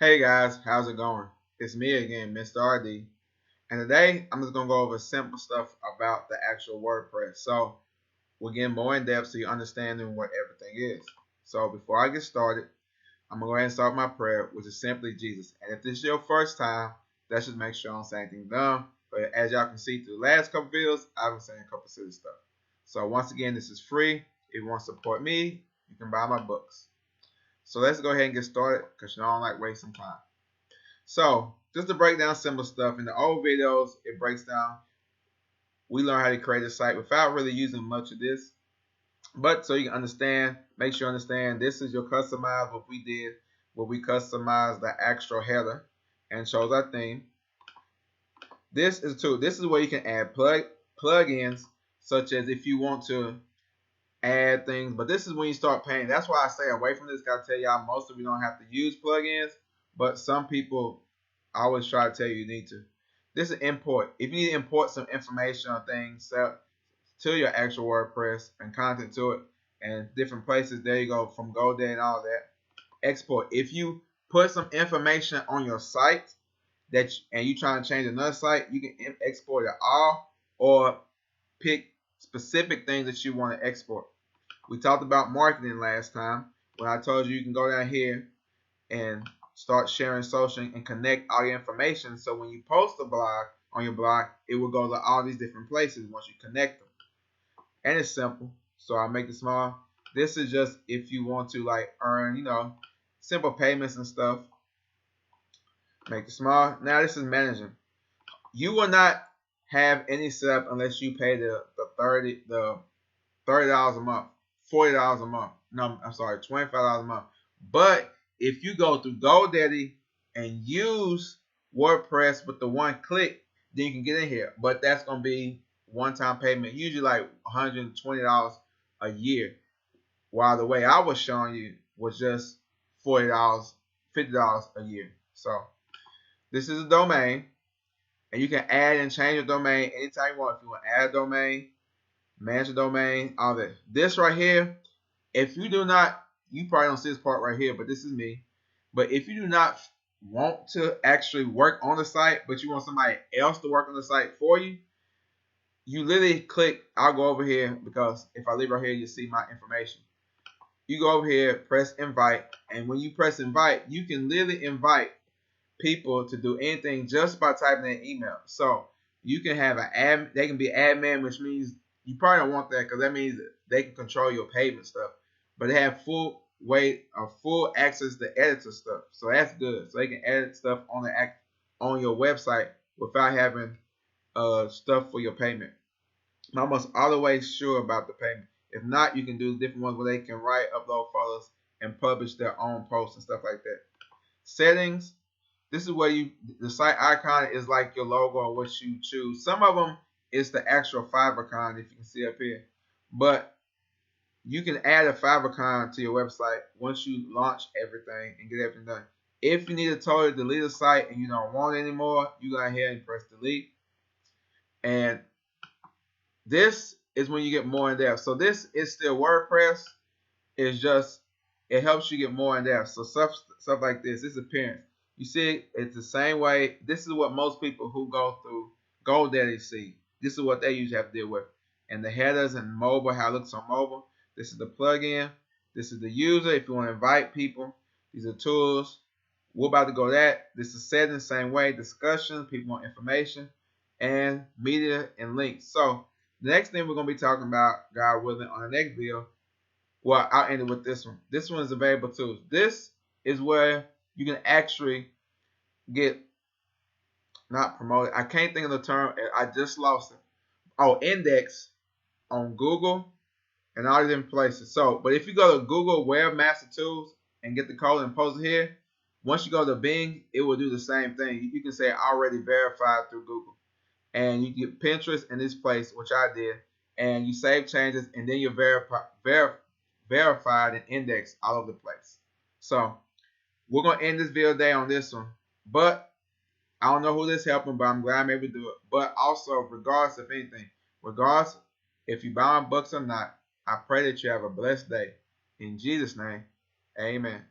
Hey guys, how's it going? It's me again, Mr. RD, and today I'm just gonna go over simple stuff about the actual WordPress. So we're getting more in depth so you understanding what everything is. So before I get started, I'm gonna go ahead and start my prayer, which is simply Jesus. And if this is your first time, let's just make sure I don't say anything dumb. But as y'all can see through the last couple videos, I've been saying a couple silly stuff. So once again, this is free. If you want to support me, you can buy my books. So let's go ahead and get started because you know I don't like wasting time. So, just to break down simple stuff, in the old videos, it breaks down, we learn how to create a site without really using much of this. But so you can understand, make sure you understand, this is your customized, what we did, where we customized the actual header and shows our theme. This is too, this is where you can add plugins, such as if you want to add things, but this is when you start paying. That's why I stay away from this. Gotta tell y'all, most of you don't have to use plugins, but some people I always try to tell you need to. This is import. If you need to import some information or things to your actual WordPress and content to it and different places, there you go, from GoDaddy and all that. Export. If you put some information on your site and you trying to change another site, you can export it all or pick specific things that you want to export. We talked about marketing last time when I told you can go down here and start sharing social and connect all your information. So when you post a blog on your blog, it will go to all these different places once you connect them. And it's simple. So I make it small. This is just if you want to like earn, simple payments and stuff. Make it small. Now this is managing. You will not have any setup unless you pay the $30 a month, $40 a month. No, I'm sorry, $25 a month. But if you go through GoDaddy and use WordPress with the one click, then you can get in here. But that's gonna be one-time payment, usually like $120 a year. While the way I was showing you was just $40, $50 a year. So this is a domain, and you can add and change your domain anytime you want. If you want to add a domain, manage a domain, all that. This right here, if you do not, you probably don't see this part right here, but this is me. But if you do not want to actually work on the site, but you want somebody else to work on the site for you, you literally click, I'll go over here because if I leave right here, you see my information. You go over here, press invite, and when you press invite, you can literally invite people to do anything just by typing in email. So you can have an admin, they can be admin, which means you probably don't want that because that means that they can control your payment stuff. But they have full access to editor stuff. So that's good. So they can edit stuff on your website without having stuff for your payment. I'm almost always sure about the payment. If not, you can do different ones where they can write, upload photos, and publish their own posts and stuff like that. Settings. This is where the site icon is like your logo or what you choose. Some of them is the actual favicon, if you can see up here. But you can add a favicon to your website once you launch everything and get everything done. If you need to totally delete a site and you don't want it anymore, you go ahead and press delete. And this is when you get more in depth. So this is still WordPress. It's just, it helps you get more in depth. So stuff like this appearance. You see, it's the same way. This is what most people who go through GoDaddy see. This is what they usually have to deal with. And the headers and mobile, how it looks on mobile. This is the plugin. This is the user. If you want to invite people, these are tools. We're about to go that. This is settings, same way. Discussion, people want information, and media and links. So the next thing we're going to be talking about, God willing, on the next video. Well, I'll end it with this one. This one is available too. This is where you can actually get not promoted. I can't think of the term. I just lost it. Oh, index on Google and all these different places. So, but if you go to Google Webmaster Tools and get the code and post it here, once you go to Bing, it will do the same thing. You can say already verified through Google. And you get Pinterest in this place, which I did, and you save changes, and then you're verified and indexed all over the place. So we're going to end this video today on this one. But I don't know who this helping, but I'm glad I'm able to do it. But also, regardless of anything, regardless if you buy my books or not, I pray that you have a blessed day. In Jesus' name, amen.